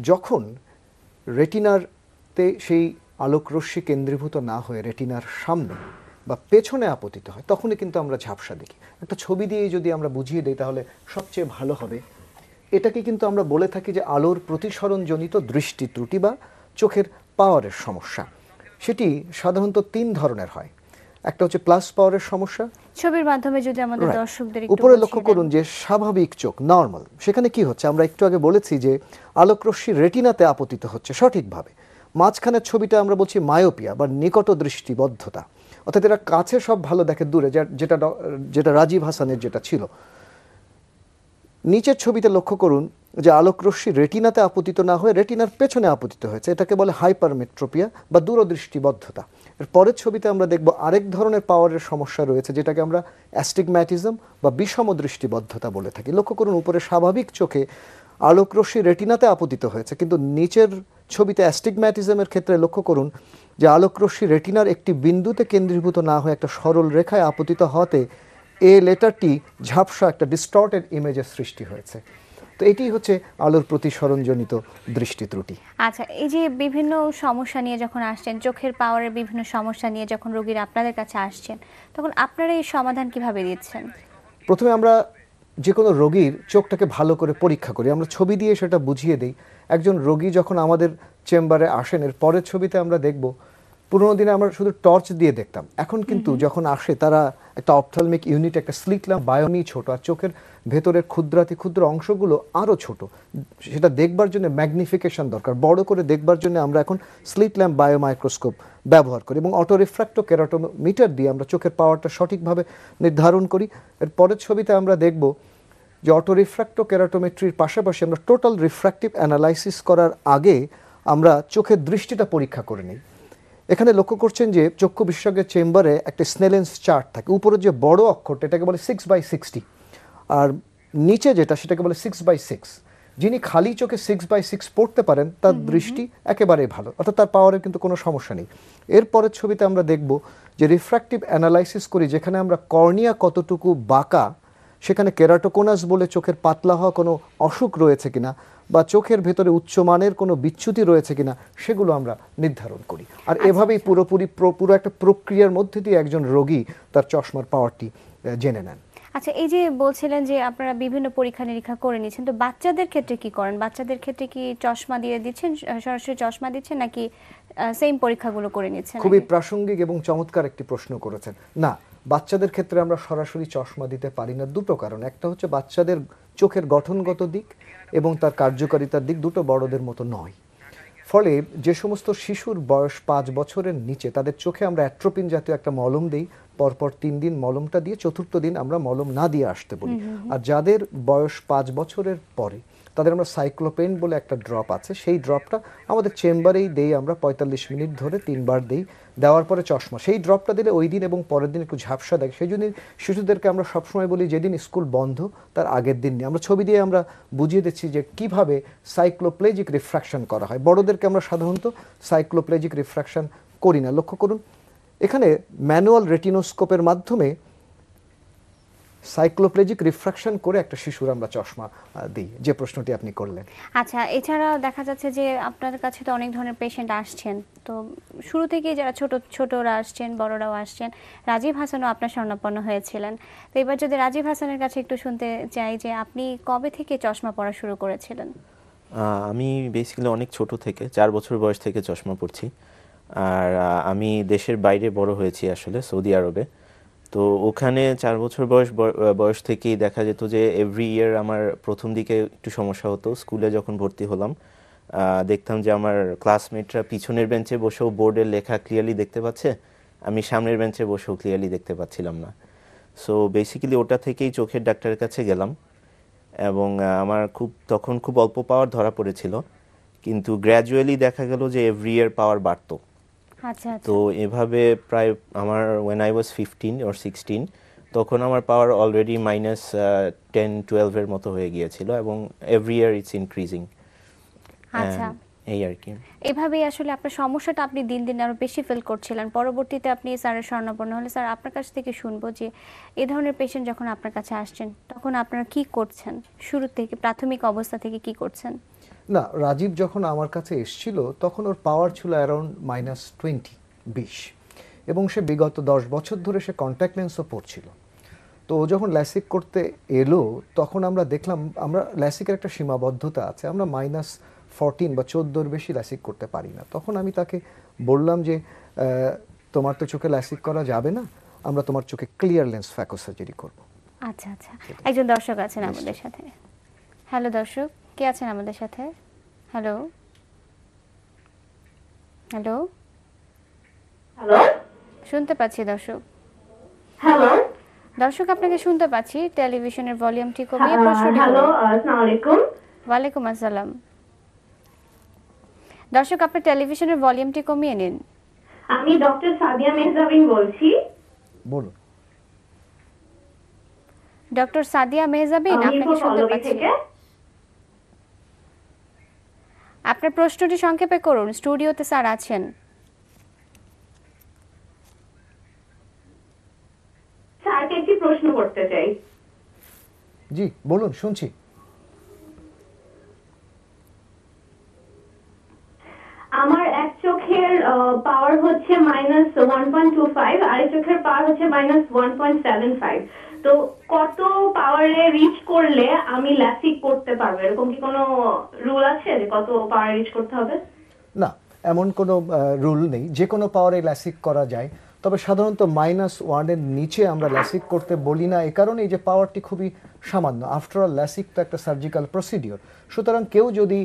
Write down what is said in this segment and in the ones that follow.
যখন রেটিনারতে সেই আলোকরশ্মি কেন্দ্রীভূত না হয়ে রেটিনার সামনে বা পেছনে আপতিত হয়, তখনই কিন্তু আমরা ঝাপসা দেখি। একটা ছবি দিয়ে যদি আমরা বুঝিয়ে দিই তাহলে সবচেয়ে ভালো হবে। এটাকে কিন্তু আমরা বলে থাকি যে আলোর প্রতিসরণজনিত দৃষ্টি ত্রুটি বা চোখের পাওয়ারের সমস্যা। সেটি সাধারণত 3 ধরনের হয়। একটা হচ্ছে প্লাস পাওয়ারের সমস্যা। ছবির মাধ্যমে যদি আমাদের দর্শকদের একটু উপরে লক্ষ্য করুন যে স্বাভাবিক চোখ নর্মাল, সেখানে কি হচ্ছে, আমরা একটু আগে বলেছি যে আলোকরশ্মি রেটিনাতে আপতিত হচ্ছে সঠিকভাবে। মাঝখানের ছবিটা আমরা বলছি মায়োপিয়া বা নিকট দৃষ্টিবদ্ধতা, অর্থাৎ এরা কাছে সব ভালো দেখে, দূরে যেটা রাজীব হাসানের যেটা ছিল। নিচের ছবিতে লক্ষ্য করুন যে আলোকরশ্মি রেটিনাতে আপতিত না হয়ে রেটিনার পেছনে আপতিত হয়েছে, এটাকে বলে হাইপারমেট্রোপিয়া বা দূরদৃষ্টিবদ্ধতা। এর পরের ছবিতে আমরা দেখব আরেক ধরনের পাওয়ারের সমস্যা রয়েছে, যেটাকে আমরা অ্যাস্টিগম্যাটিজম বা বিষম দৃষ্টিবদ্ধতা বলে থাকি। লক্ষ্য করুন উপরে স্বাভাবিক চোখে আলোকরশ্মি রেটিনাতে আপতিত হয়েছে, কিন্তু নিচের ছবিতে অ্যাস্টিগম্যাটিজমের ক্ষেত্রে লক্ষ্য করুন যে আলোকরশ্মি রেটিনার একটি বিন্দুতে কেন্দ্রীভূত না হয়ে একটা সরল রেখায় আপতিত হতে এ লেটারটি ঝাপসা একটা ডিস্টর্টেড ইমেজের সৃষ্টি হয়েছে। তো এটি হচ্ছে আলোর প্রতিসরণজনিত দৃষ্টি ত্রুটি। আচ্ছা, এই যে বিভিন্ন সমস্যা নিয়ে যখন আসছেন, চোখের পাওয়ারের বিভিন্ন সমস্যা নিয়ে যখন রোগীরা আপনাদের কাছে আসছেন, তখন আপনারা এই সমাধান কিভাবে দিচ্ছেন? প্রথমে আমরা যে কোনো রোগীর চোখটাকে ভালো করে পরীক্ষা করি, আমরা ছবি দিয়ে সেটা বুঝিয়ে দিই। একজন রোগী যখন আমাদের চেম্বারে আসেন, এর পরের ছবিতে আমরা দেখব, পুরোনো দিনে আমরা শুধু টর্চ দিয়ে দেখতাম, এখন কিন্তু যখন আসে তারা একটা অপথলমিক ইউনিট, একটা স্লিট ল্যাম্প, বায়োমি ছোট, আর চোখের ভেতরের ক্ষুদ্রাতি ক্ষুদ্র অংশগুলো আরও ছোট। সেটা দেখবার জন্য ম্যাগনিফিকেশন দরকার, বড় করে দেখবার জন্য আমরা এখন স্লিট ল্যাম্প বায়োমাইক্রোস্কোপ ব্যবহার করি এবং অটো রিফ্র্যাক্টো কেরাটোমিটার দিয়ে আমরা চোখের পাওয়ারটা সঠিকভাবে নির্ধারণ করি। এর পরের ছবিতে আমরা দেখব যে অটো রিফ্র্যাক্টো কেরাটোমেট্রির পাশাপাশি আমরা টোটাল রিফ্র্যাক্টিভ অ্যানালাইসিস করার আগে আমরা চোখের দৃষ্টিটা পরীক্ষা করে নিই। এখানে লক্ষ্য করছেন যে চক্ষু বিশেষজ্ঞের চেম্বারে একটা স্নেলেন্স চার্ট থাকে, উপরে যে বড় অক্ষরটা এটাকে বলে 6/60, আর নিচে যেটা সেটাকে বলে 6/6। যিনি খালি চোখে 6/6 পড়তে পারেন তার দৃষ্টি একেবারেই ভালো, অর্থাৎ তার পাওয়ারের কিন্তু কোনো সমস্যা নেই। এরপরের ছবিতে আমরা দেখব যে রিফ্র্যাক্টিভ অ্যানালাইসিস করি, যেখানে আমরা কর্নিয়া কতটুকু বাঁকা, সেখানে কেরাটোকোনাস বলে চোখের পাতলা হওয়া কোনো অসুখ রয়েছে কিনা বা চোখের ভেতরে উচ্চমানের কোনো বিচ্যুতি রয়েছে কিনা সেগুলো আমরা নির্ধারণ করি। আর এভাবেই পুরো একটা প্রক্রিয়ার মধ্যে দিয়ে একজন রোগী তার চশমার পাওয়ারটি জেনে নেন। আচ্ছা, এই যে বলছিলেন যে আপনারা বিভিন্ন পরীক্ষা নিরীক্ষা করে নিচ্ছেন, তো বাচ্চাদের ক্ষেত্রে কি করেন? বাচ্চাদের ক্ষেত্রে কি চশমা দিয়ে দিচ্ছেন, সরাসরি চশমা দিচ্ছেন, নাকি সেম পরীক্ষাগুলো করে নিচ্ছেন? খুবই প্রাসঙ্গিক এবং চমৎকার একটি প্রশ্ন করেছেন। না, বাচ্চাদের ক্ষেত্রে আমরা সরাসরি চশমা দিতে পারি না, দুটো কারণ। একটা হচ্ছে বাচ্চাদের চোখের গঠনগত দিক এবং তার কার্যকারিতার দিক দুটো বড়দের মতো নয়। ফলে যে সমস্ত শিশুর বয়স 5 বছরের নিচে, তাদের চোখে আমরা অ্যাট্রোপিন জাতীয় একটা মলম দিই, পরপর 3 দিন মলমটা দিয়ে চতুর্থ দিন আমরা মলম না দিয়ে আসতে বলি। আর যাদের বয়স 5 বছরের পরে তাদের আমরা সাইক্লোপেন বলে একটা ড্রপ আছে, সেই ড্রপটা আমাদের চেম্বারেই দেই, আমরা 45 মিনিট ধরে 3 বার দিই। দেওয়ার পরে চশমা, সেই ড্রপটা দিলে ওই দিন এবং পরের দিন একটু ঝাপসা দেয়। সেই জন্য শিশুদেরকে আমরা সবসময় বলি যেদিন স্কুল বন্ধ তার আগের দিন নিয়ে আমরা ছবি দিয়ে আমরা বুঝিয়ে দিচ্ছি যে কিভাবে সাইক্লোপ্লেজিক রিফ্র্যাকশন করা হয়। বড়দেরকে আমরা সাধারণত সাইক্লোপ্লেজিক রিফ্র্যাকশন করি না। লক্ষ্য করুন এখানে ম্যানুয়াল রেটিনোস্কোপের মাধ্যমে সাইক্লোপ্লেজিক রিফ্র্যাকশন করে একটা শিশুর আমরা চশমা দিই, যে প্রশ্নটি আপনি করলেন। আচ্ছা, এছাড়া দেখা যাচ্ছে যে আপনার কাছে তো অনেক ধরনের পেশেন্ট আসছেন, তো শুরু থেকেই যারা ছোটরা আসছেন, বড়রাও আসছেন, রাজীব হাসানও আপনার শরণাপন্ন হয়েছিলেন। তো এবার যদি রাজীব হাসানের কাছে একটু শুনতে চাই যে আপনি কবে থেকে চশমা পরা শুরু করেছিলেন? আমি বেসিক্যালি অনেক ছোট থেকে, 4 বছর বয়স থেকে চশমা পরছি। আর আমি দেশের বাইরে বড় হয়েছি আসলে, সৌদি আরবে। তো ওখানে 4 বছর বয়স থেকেই দেখা যেত যে এভরি ইয়ার আমার প্রথম দিকে একটু সমস্যা হতো। স্কুলে যখন ভর্তি হলাম দেখতাম যে আমার ক্লাসমেটরা পিছনের বেঞ্চে বসেও বোর্ডের লেখা ক্লিয়ারলি দেখতে পাচ্ছে, আমি সামনের বেঞ্চে বসেও ক্লিয়ারলি দেখতে পাচ্ছিলাম না। সো বেসিক্যালি ওটা থেকেই চোখের ডাক্তারের কাছে গেলাম এবং আমার তখন খুব অল্প পাওয়ার ধরা পড়েছিল, কিন্তু গ্র্যাজুয়ালি দেখা গেল যে এভরি ইয়ার পাওয়ার বাড়তো। আচ্ছা, তো এভাবে প্রায় আমার when I was 15 or 16 তখন আমার পাওয়ার অলরেডি -10-12 এর মতো হয়ে গিয়েছিল এবং এভরি ইয়ার ইটস ইনক্রিজিং। আচ্ছা, এই আর কি। এভাবেই আসলে আপনার সমস্যাটা আপনি দিন দিন আরো বেশি ফিল করছিলেন। পরবর্তীতে আপনি স্যারের শরণাপন্ন হলে, স্যার আপনার কাছ থেকে শুনবো যে এই ধরনের পেশেন্ট যখন আপনার কাছে আসছেন তখন আপনারা কি করছেন, শুরু থেকে প্রাথমিক অবস্থা থেকে কি করছেন? না, রাজীব যখন আমার কাছে এসেছিল তখন ওর পাওয়ার ছিল অ্যারাউন্ড -20 এবং সে বিগত 10 বছর ধরে সে কন্ট্যাক্ট লেন্সও পড়ছিল। তো ও যখন ল্যাসিক করতে এলো তখন আমরা দেখলাম আমরা ল্যাসিকের একটা সীমাবদ্ধতা আছে, আমরা -14 বা 14 বেশি ল্যাসিক করতে পারি না। তখন আমি তাকে বললাম যে তোমার তো চোখে ল্যাসিক করা যাবে না, আমরা তোমার চোখে ক্লিয়ার লেন্স ফ্যাকো সার্জারি করব। আচ্ছা আচ্ছা, একজন দর্শক আছেন আমাদের সাথে। হ্যালো দর্শক, কে আছেন আমাদের সাথে? হ্যালো হ্যালো, হ্যালো শুনতে পাচ্ছি দর্শক। হ্যালো দর্শক আপনাকে শুনতে পাচ্ছি, টেলিভিশনের ভলিউমটি কমিয়ে প্রশ্নটি হ্যালো করুন। আসসালামু আলাইকুম। ওয়ালাইকুম আসসালাম। দর্শক আপনার টেলিভিশনের ভলিউমটি কমিয়ে নিন। আমি ডক্টর সাদিয়া মেহজাবিন বলছি। বলুন। ডক্টর সাদিয়া মেহজাবিন, আমি আপনাকে শুনতে পল্লবী পাচ্ছি। থেকে। আপনার প্রশ্নটি সংক্ষেপে করুন, স্টুডিওতে স্যার আছেন। স্যারকে একটি প্রশ্ন করতে চাই। জি বলুন, শুনছি। আমার এক চোখের পাওয়ার হচ্ছে -1.25, আরেক চোখের পাওয়ার হচ্ছে -1.75। তো কত পাওয়ারে রিচ করলে আমি ল্যাসিক করতে পারবো? এরকম কি কোনো রুল আছে যে কত পাওয়ারে রিচ করতে হবে? না, এমন কোনো রুল নেই, যে কোনো পাওয়ারে ল্যাসিক করা যায়। তবে সাধারণত -1 এর নিচে আমরা ল্যাসিক করতে বলি না, এ কারণেই যে পাওয়ারটি খুবই সামান্য। আফটার অল ল্যাসিক তো একটা সার্জিক্যাল প্রসিডিওর। সুতরাং কেউ যদি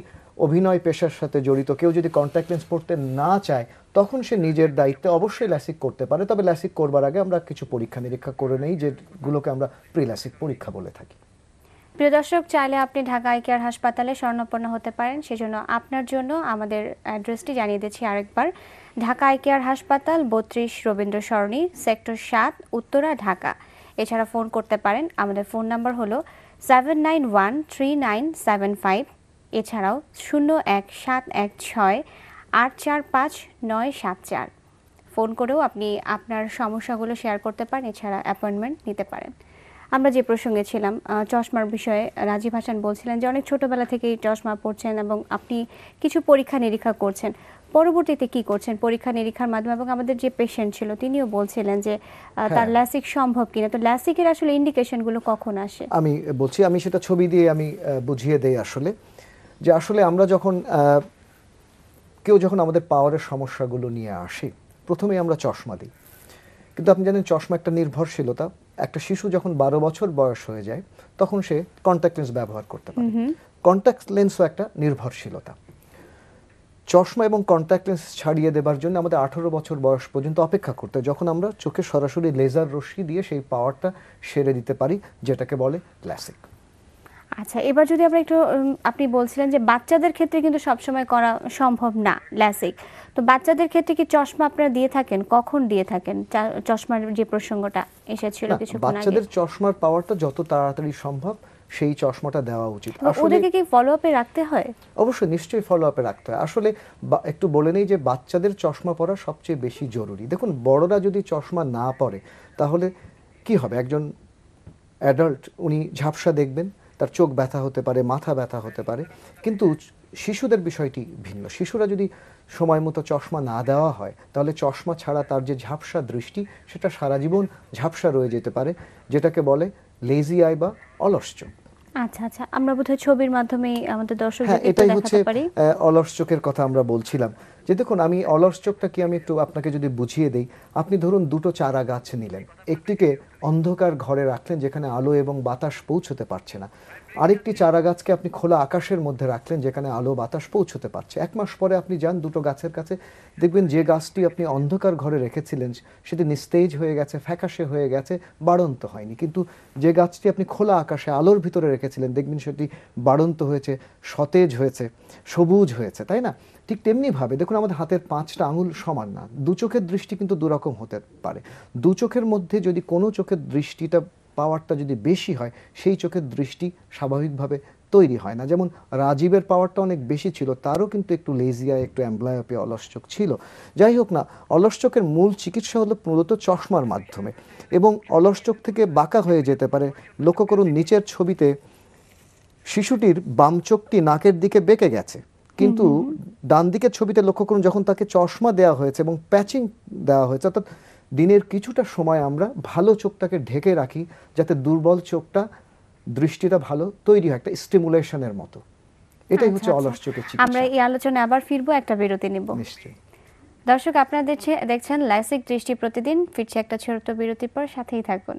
অভিনয় পেশার সাথে জড়িত, কেউ যদি কন্ট্যাক্ট লেন্স পড়তে না চায়, তখন সে নিজের দায়িত্বে অবশ্যই ল্যাসিক করতে পারে। তবে ল্যাসিক করবার আগে আমরা কিছু পরীক্ষা নিরীক্ষা করে নেই, যেগুলোকে আমরা প্রি ল্যাসিক পরীক্ষা বলে থাকি। প্রিয় দর্শক, চাইলে আপনি ঢাকা আই কেয়ার হাসপাতালে শরণাপন্ন হতে পারেন। সেজন্য আপনার জন্য আমাদের অ্যাড্রেসটি জানিয়ে দিচ্ছি আরেকবার। ঢাকা আই কেয়ার হাসপাতাল, 32 রবীন্দ্র সরণি, সেক্টর 7, উত্তরা, ঢাকা। এছাড়া ফোন করতে পারেন, আমাদের ফোন নাম্বার হলো 7913975975। এছাড়াও 01716845974। ফোন করেও আপনি আপনার সমস্যাগুলো শেয়ার করতে পারেন, এছাড়া অ্যাপয়েন্টমেন্ট নিতে পারেন। আমরা যে প্রসঙ্গে ছিলাম, চশমার বিষয়ে রাজীব হাসান বলছিলেন যে অনেক ছোটবেলা থেকেই চশমা পড়ছেন এবং আপনি কিছু পরীক্ষা নিরীক্ষা করছেন। পরবর্তীতে কি করছেন পরীক্ষা নিরীক্ষার মাধ্যমে? এবং আমাদের যে পেশেন্ট ছিল তিনিও বলছিলেন যে তার ল্যাসিক সম্ভব কিনা। তো ল্যাসিকের আসলে ইন্ডিকেশনগুলো কখন আসে? আমি বলছি, আমি সেটা ছবি দিয়ে আমি বুঝিয়ে দেই আসলে। যে আসলে আমরা যখন কেউ যখন আমাদের পাওয়ারের সমস্যাগুলো নিয়ে আসে, প্রথমেই আমরা চশমা দিই। কিন্তু আপনি জানেন চশমা একটা নির্ভরশীলতা। একটা শিশু যখন 12 বছর বয়স হয়ে যায় তখন সে কন্ট্যাক্ট লেন্স ব্যবহার করতে পারে। কন্ট্যাক্ট লেন্সও একটা নির্ভরশীলতা। চশমা এবং কন্ট্যাক্ট লেন্স ছাড়িয়ে দেবার জন্য আমাদের 18 বছর বয়স পর্যন্ত অপেক্ষা করতে হয়, যখন আমরা চোখে সরাসরি লেজার রশ্মি দিয়ে সেই পাওয়ারটা সেরে দিতে পারি, যেটাকে বলে ল্যাসিক। আচ্ছা, এবার যদি আমরা একটু আপনি বলছিলেন যে বাচ্চাদের ক্ষেত্রে কিন্তু সবসময় করা সম্ভব না ল্যাসিক। তো বাচ্চাদের ক্ষেত্রে কি চশমা আপনারা দিয়ে থাকেন? কখন দিয়ে থাকেন? চশমার যে প্রসঙ্গটা এসেছিল কিছুক্ষণ আগে। বাচ্চাদের চশমার পাওয়ারটা যত তাড়াতাড়ি সম্ভব সেই চশমাটা দেওয়া উচিত। ওদেরকে কি ফলো আপে রাখতে হয়? অবশ্যই, নিশ্চয়ই ফলো আপে রাখতে হয়। আসলে একটু বলে নেই যে বাচ্চাদের চশমা পরা সবচেয়ে বেশি জরুরি। দেখুন, বড়রা যদি চশমা না পরে তাহলে কি হবে? একজন অ্যাডাল্ট উনি ঝাপসা দেখবেন, তার চোখ ব্যথা হতে পারে, মাথা ব্যথা হতে পারে। কিন্তু শিশুদের বিষয়টি ভিন্ন। শিশুরা যদি সময় মতো চশমা না দেওয়া হয় তাহলে চশমা ছাড়া তার যে ঝাপসা দৃষ্টি সেটা সারা জীবন ঝাপসা রয়ে যেতে পারে, যেটাকে বলে লেজি আই বা অলস চোখ। আচ্ছা আচ্ছা, আমরা বোধহয় ছবির মাধ্যমেই আমাদের দর্শকদের এটাই হচ্ছে দেখাতে পারি। অলস চোখের কথা আমরা বলছিলাম। যে দেখুন, আমি অলস চোখটা কি আমি একটু আপনাকে যদি বুঝিয়ে দেই। আপনি ধরুন দুটো চারা গাছ নিলেন, একটিকে অন্ধকার ঘরে রাখলেন যেখানে আলো এবং বাতাস পৌঁছতে পারছে না, আরেকটি চারা গাছকে আপনি খোলা আকাশের মধ্যে রাখলেন যেখানে আলো বাতাস পৌঁছতে পারছে। 1 মাস পরে আপনি যান দুটো গাছের কাছে, দেখবেন যে গাছটি আপনি অন্ধকার ঘরে রেখেছিলেন সেটি নিস্তেজ হয়ে গেছে, ফ্যাকাশে হয়ে গেছে, বাড়ন্ত হয়নি। কিন্তু যে গাছটি আপনি খোলা আকাশে আলোর ভিতরে রেখেছিলেন দেখবেন সেটি বাড়ন্ত হয়েছে, সতেজ হয়েছে, সবুজ হয়েছে, তাই না? ঠিক তেমনিভাবে দেখুন, আমাদের হাতের 5টা আঙুল সমান না, দু চোখের দৃষ্টি কিন্তু দুরকম হতে পারে। দু চোখের মধ্যে যদি কোনো চোখের দৃষ্টিটা পাওয়ারটা যদি বেশি হয় সেই চোখের দৃষ্টি স্বাভাবিকভাবে তৈরি হয় না। যেমন রাজীবের পাওয়ারটা অনেক বেশি ছিল, তারও কিন্তু একটু লেজিয়া, একটু অ্যাম্বলায়োপিয়া, অলস চোখ ছিল। যাই হোক না, অলস চোখের মূল চিকিৎসা হলো মূলত চশমার মাধ্যমে, এবং অলস চোখ থেকে বাঁকা হয়ে যেতে পারে। লক্ষ্য করুন নিচের ছবিতে শিশুটির বাম চোখটি নাকের দিকে বেঁকে গেছে, কিন্তু ডান দিকের ছবিতে লক্ষ্য করুন যখন তাকে চশমা দেওয়া হয়েছে এবং প্যাচিং দেওয়া হয়েছে, অর্থাৎ দিনের কিছুটা সময় আমরা ভালো চোখটাকে ঢেকে রাখি যাতে দুর্বল চোখটা দৃষ্টিটা ভালো তৈরি হয়, একটা স্টিমুলেশনের মতো। এটাই হচ্ছে অলস চোখের আমরা চিকিৎসা। এই আলোচনায় আবার ফিরবো, একটা বিরতি নিব। নিশ্চয়ই। দর্শক, আপনারা দেখছেন লাইসিক দৃষ্টি প্রতিদিন। ফিরছে একটা ছোট্ট বিরতির পর, সাথেই থাকুন।